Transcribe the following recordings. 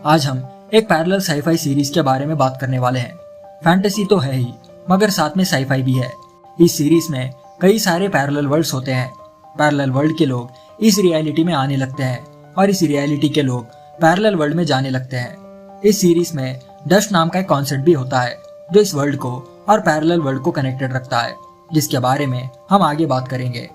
आज हम एक पैरेलल साईफाई सीरीज के बारे में बात करने वाले हैं। फैंटेसी तो है ही, मगर साथ में साईफाई भी है। इस सीरीज में कई सारे पैरेलल वर्ल्ड्स होते हैं। पैरेलल वर्ल्ड के लोग इस रियलिटी में आने लगते हैं और इस रियलिटी के लोग पैरेलल वर्ल्ड में जाने लगते हैं। इस सीरीज में डस्ट नाम का एक कॉन्सेप्ट भी होता है जो इस वर्ल्ड को और पैरेलल वर्ल्ड को कनेक्टेड रखता है, जिसके बारे में हम आगे बात करेंगे।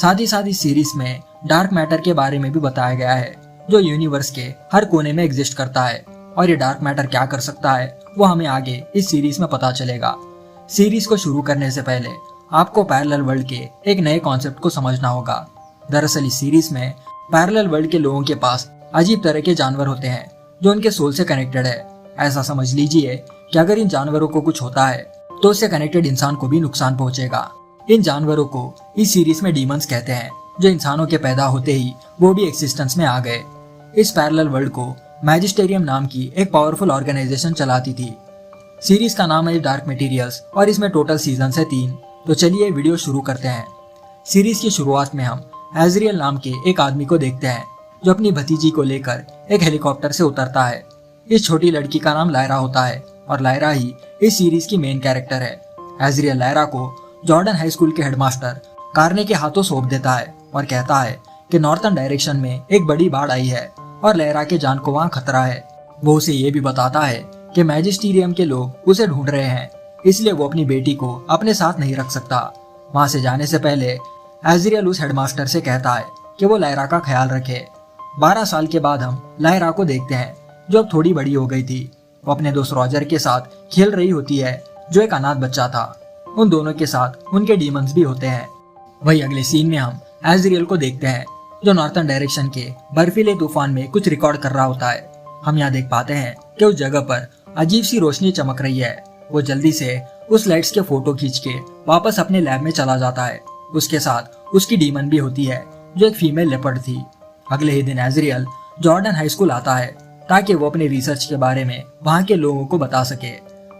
साथ ही साथ इस सीरीज में डार्क मैटर के बारे में भी बताया गया है जो यूनिवर्स के हर कोने में एग्जिस्ट करता है, और ये डार्क मैटर क्या कर सकता है वो हमें आगे इस सीरीज में पता चलेगा। सीरीज को शुरू करने से पहले आपको पैरेलल वर्ल्ड के एक नए कॉन्सेप्ट को समझना होगा। दरअसल इस सीरीज में पैरेलल वर्ल्ड के लोगों के पास अजीब तरह के जानवर होते हैं जो उनके सोल से कनेक्टेड है। ऐसा समझ लीजिए कि अगर इन जानवरों को कुछ होता है तो उससे कनेक्टेड इंसान को भी नुकसान पहुंचेगा। इन जानवरों को इस सीरीज में डीमंस कहते हैं, जो इंसानों के पैदा होते ही वो भी एक्सिस्टेंस में आ गए। इस पैरेलल वर्ल्ड को मैजिस्टेरियम नाम की एक पावरफुल ऑर्गेनाइजेशन चलाती थी। सीरीज का नाम है डार्क मटेरियल्स और इसमें टोटल सीजन है 3। तो चलिए वीडियो शुरू करते हैं। सीरीज की शुरुआत में हम एजरियल नाम के एक आदमी को देखते हैं जो अपनी भतीजी को लेकर एक हेलीकॉप्टर से उतरता है। इस छोटी लड़की का नाम लायरा होता है और लायरा ही इस सीरीज की मेन कैरेक्टर है। एजरियल लायरा को जॉर्डन हाई स्कूल के हेडमास्टर कार्ने के हाथों सौंप देता है और कहता है कि नॉर्थर्न डायरेक्शन में एक बड़ी बाढ़ आई है और लायरा के जान को वहाँ खतरा है। वो उसे ये भी बताता है कि मैजिस्टीरियम के लोग उसे ढूंढ रहे हैं, इसलिए वो अपनी बेटी को अपने साथ नहीं रख सकता। वहाँ से जाने से पहले एजरियल उस हेडमास्टर से कहता है कि वो लायरा का ख्याल रखे। 12 साल के बाद हम लायरा को देखते हैं जो अब थोड़ी बड़ी हो गई थी। वो अपने दोस्त रॉजर के साथ खेल रही होती है जो एक अनाथ बच्चा था। उन दोनों के साथ उनके डीमंस भी होते हैं। वही अगले सीन में हम एजरियल को देखते हैं जो नॉर्थर्न डायरेक्शन के बर्फीले तूफान में कुछ रिकॉर्ड कर रहा होता है। हम यहाँ देख पाते हैं कि उस जगह पर अजीब सी रोशनी चमक रही है। वो जल्दी से उस लाइट्स के फोटो खींच के वापस अपने लैब में चला जाता है। उसके साथ उसकी डीमन भी होती है जो एक फीमेल लेपर्ड थी। अगले ही दिन एजरियल जॉर्डन हाई स्कूल आता है ताकि वो अपने रिसर्च के बारे में वहाँ के लोगों को बता सके।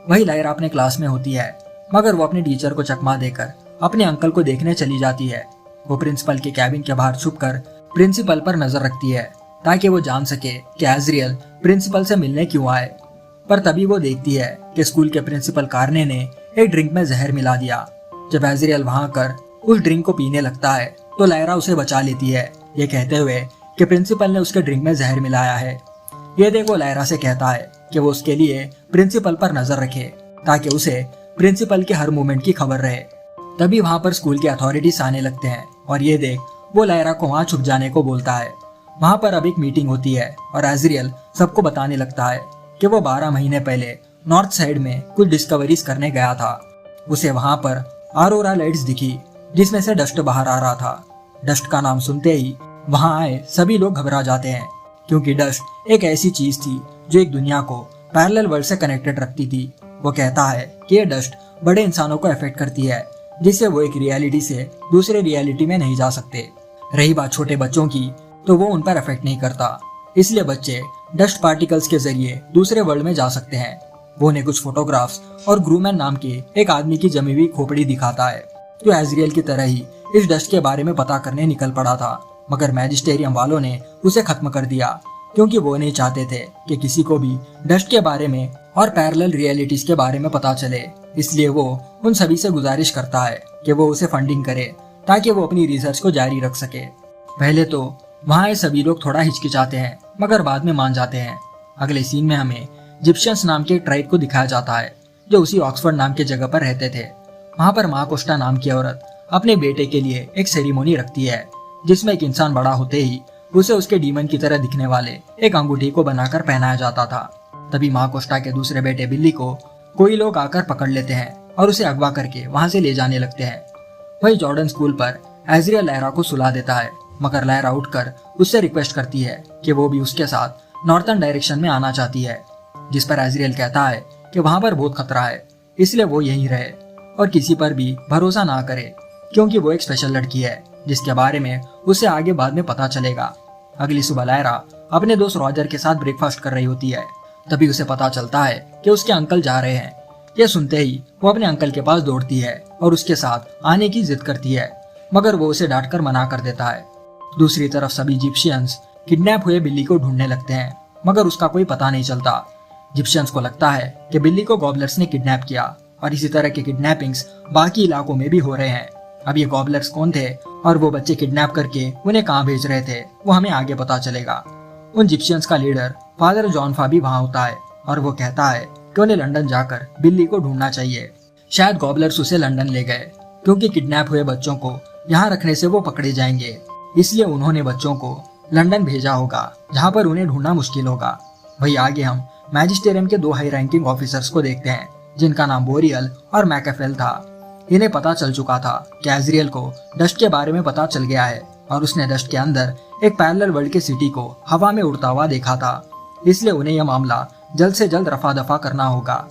वही लायरा अपने क्लास में होती है, मगर वो अपने टीचर को चकमा देकर अपने अंकल को देखने चली जाती है। वो प्रिंसिपल के कैबिन के बाहर छुपकर प्रिंसिपल पर नजर रखती है ताकि वो जान सके कि एजरियल प्रिंसिपल से मिलने क्यों आए। पर तभी वो देखती है कि स्कूल के प्रिंसिपल कार्ने ने एक ड्रिंक में जहर मिला दिया। जब एजरियल वहां कर उस ड्रिंक को पीने लगता है तो लायरा उसे बचा लेती है, ये कहते हुए कि प्रिंसिपल ने उसके ड्रिंक में जहर मिलाया है। ये देखो लायरा से कहता है कि वो उसके लिए प्रिंसिपल पर नजर रखे ताकि उसे प्रिंसिपल के हर मूवमेंट की खबर रहे। तभी वहां पर स्कूल के अथॉरिटीज आने लगते हैं और ये देख वो लायरा को वहां छुप जाने को बोलता है। वहां पर अब एक मीटिंग होती है और एजरियल सबको बताने लगता है कि वो 12 महीने पहले नॉर्थ साइड में कुछ डिस्कवरीज करने गया था। उसे वहां पर ऑरोरा लाइट्स दिखी जिसमें से डस्ट बाहर आ रहा था। डस्ट का नाम सुनते ही वहां आए सभी लोग घबरा जाते हैं, क्योंकि डस्ट एक ऐसी चीज थी जो एक दुनिया को पैरेलल वर्ल्ड से कनेक्टेड रखती थी। वो कहता है कि ये डस्ट बड़े इंसानों को अफेक्ट करती है, जिससे वो एक रियलिटी से दूसरे रियलिटी में नहीं जा सकते। रही बात छोटे बच्चों की, तो वो उन पर अफेक्ट नहीं करता, इसलिए बच्चे डस्ट पार्टिकल्स के जरिए दूसरे वर्ल्ड में जा सकते हैं। वो उन्हें कुछ फोटोग्राफ्स और ग्रूमैन नाम के एक आदमी की जमी हुई खोपड़ी दिखाता है जो एजरियल की तरह ही इस डस्ट के बारे में पता करने निकल पड़ा था, मगर मैजिस्टेरियम वालों ने उसे खत्म कर दिया क्योंकि वो नहीं चाहते थे कि किसी को भी डस्ट के बारे में और पैरेलल रियलिटीज के बारे में पता चले। इसलिए वो उन सभी से गुजारिश करता है कि वो उसे फंडिंग करे ताकि वो अपनी रिसर्च को जारी रख सके। पहले तो वहाँ ये सभी लोग थोड़ा हिचकिचाते हैं, मगर बाद में मान जाते हैं। अगले सीन में हमें जिप्शियंस नाम के एक ट्राइब को दिखाया जाता है जो उसी ऑक्सफोर्ड नाम की जगह पर रहते थे। वहाँ पर माँ कोस्टा नाम की औरत अपने बेटे के लिए एक सेरेमनी रखती है जिसमें एक इंसान बड़ा होते ही उसे उसके डीमन की तरह दिखने वाले एक अंगूठी को बनाकर पहनाया जाता था। तभी माँ कोस्टा के दूसरे बेटे बिल्ली को कोई लोग आकर पकड़ लेते हैं और उसे अगवा करके वहाँ से ले जाने लगते हैं। वही जॉर्डन स्कूल पर एजरियल लायरा को सुला देता है, मगर लायरा उठकर उससे रिक्वेस्ट करती है कि वो भी उसके साथ नॉर्थर्न डायरेक्शन में आना चाहती है, जिस पर एजरियल कहता है कि वहां पर बहुत खतरा है, इसलिए वो यहीं रहे और किसी पर भी भरोसा ना करे, क्योंकि वो एक स्पेशल लड़की है जिसके बारे में उसे आगे बाद में पता चलेगा। अगली सुबह लायरा अपने दोस्त रॉजर के साथ ब्रेकफास्ट कर रही होती है। तभी उसे पता चलता है कि उसके अंकल जा रहे हैं। यह सुनते ही वो अपने अंकल के पास दौड़ती है और उसके साथ आने की जिद करती है, मगर वो उसे डांटकर मना कर देता है। दूसरी तरफ सभी इजिप्शियंस किडनैप हुए बिल्ली को ढूंढने लगते हैं मगर उसका कोई पता नहीं चलता। जिप्शियंस को लगता है कि बिल्ली को गॉबलर्स ने किडनैप किया और इसी तरह के किडनैपिंग्स बाकी इलाकों में भी हो रहे हैं। अब ये गॉबलर्स कौन थे और वो बच्चे किडनैप करके उन्हें कहाँ भेज रहे थे वो हमें आगे पता चलेगा। उन जिप्शियंस का लीडर फादर जॉनफा भी वहाँ होता है और वो कहता है कि उन्हें लंदन जाकर बिल्ली को ढूंढना चाहिए। शायद गॉबलर्स उसे लंदन ले गए क्योंकि किडनैप हुए बच्चों को यहाँ रखने से वो पकड़े जाएंगे, इसलिए उन्होंने बच्चों को लंदन भेजा होगा जहाँ पर उन्हें ढूंढना मुश्किल होगा। वही आगे हम मैजिस्टेरियम के 2 हाई रैंकिंग ऑफिसर्स को देखते हैं जिनका नाम बोरियल और मैकेफेल था। इन्हें पता चल चुका था कि एजरियल को डस्ट के बारे में पता चल गया है और उसने डस्ट के अंदर एक पैरेलल वर्ल्ड के सिटी को हवा में उड़ता हुआ देखा था, इसलिए उन्हें यह मामला जल्द से जल्द रफा दफा करना होगा।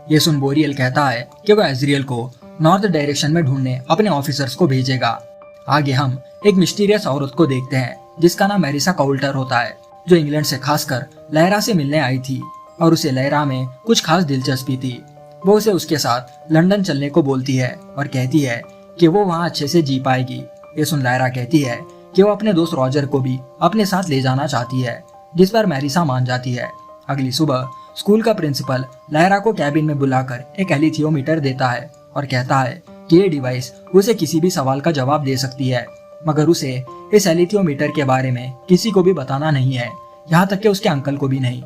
ये सुन बोरियल कहता है कि वह एजरियल को नॉर्थ डायरेक्शन में ढूंढने अपने ऑफिसर्स को भेजेगा। आगे हम एक मिस्टीरियस औरत को देखते हैं जिसका नाम मैरिसा काउल्टर होता है, जो इंग्लैंड से खासकर लैरा से मिलने आई थी और उसे लैरा में कुछ खास दिलचस्पी थी। वो उसे उसके साथ लंदन चलने को बोलती है और कहती है कि वो वहाँ अच्छे से जी पाएगी। ये सुन लैरा कहती है कि वो अपने दोस्त रॉजर को भी अपने साथ ले जाना चाहती है, जिस पर मैरिसा मान जाती है। अगली सुबह स्कूल का प्रिंसिपल लैरा को कैबिन में बुलाकर एक एलिथियोमीटर देता है और कहता है कि ये डिवाइस उसे किसी भी सवाल का जवाब दे सकती है, मगर उसे इस एलिथियोमीटर के बारे में किसी को भी बताना नहीं है, यहाँ तक कि उसके अंकल को भी नहीं।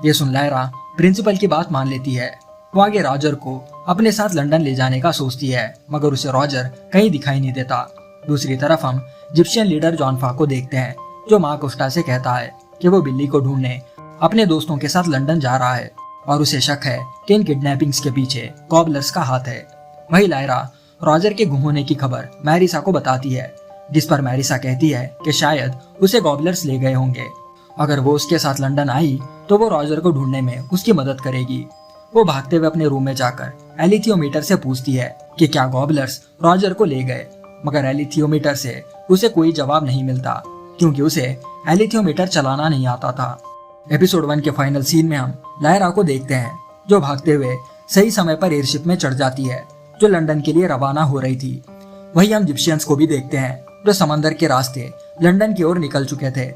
ये सुन लैरा प्रिंसिपल की बात मान लेती है। वो आगे रॉजर को अपने साथ लंदन ले जाने का सोचती है, मगर उसे रॉजर कहीं दिखाई नहीं देता। दूसरी तरफ हम जिप्शियन लीडर जॉनफा को देखते हैं, जो माँ कोस्टा से कहता है कि वो बिल्ली को ढूंढने अपने दोस्तों के साथ लंदन जा रहा है और उसे शक है कि इन किडनैपिंग्स के पीछे गॉबलर्स का हाथ है। वही लायरा रॉजर के गुम होने की खबर मैरिसा को बताती है, जिस पर मैरिसा कहती है कि शायद उसे गॉबलर्स ले गए होंगे। अगर वो उसके साथ लंदन आई तो वो रॉजर को ढूंढने में उसकी मदद करेगी। वो भागते हुए अपने रूम में जाकर एलिथियोमीटर से पूछती है कि क्या गॉबलर्स रॉजर को ले गए, मगर एलिथियोमीटर से उसे कोई जवाब नहीं मिलता क्योंकि उसे एलिथियोमीटर चलाना नहीं आता था। एपिसोड 1 के फाइनल सीन में हम लायरा को देखते हैं, जो भागते हुए सही समय पर एयरशिप में चढ़ जाती है जो लंदन के लिए रवाना हो रही थी। वही हम जिप्शियंस को भी देखते हैं जो समंदर के रास्ते लंदन की ओर निकल चुके थे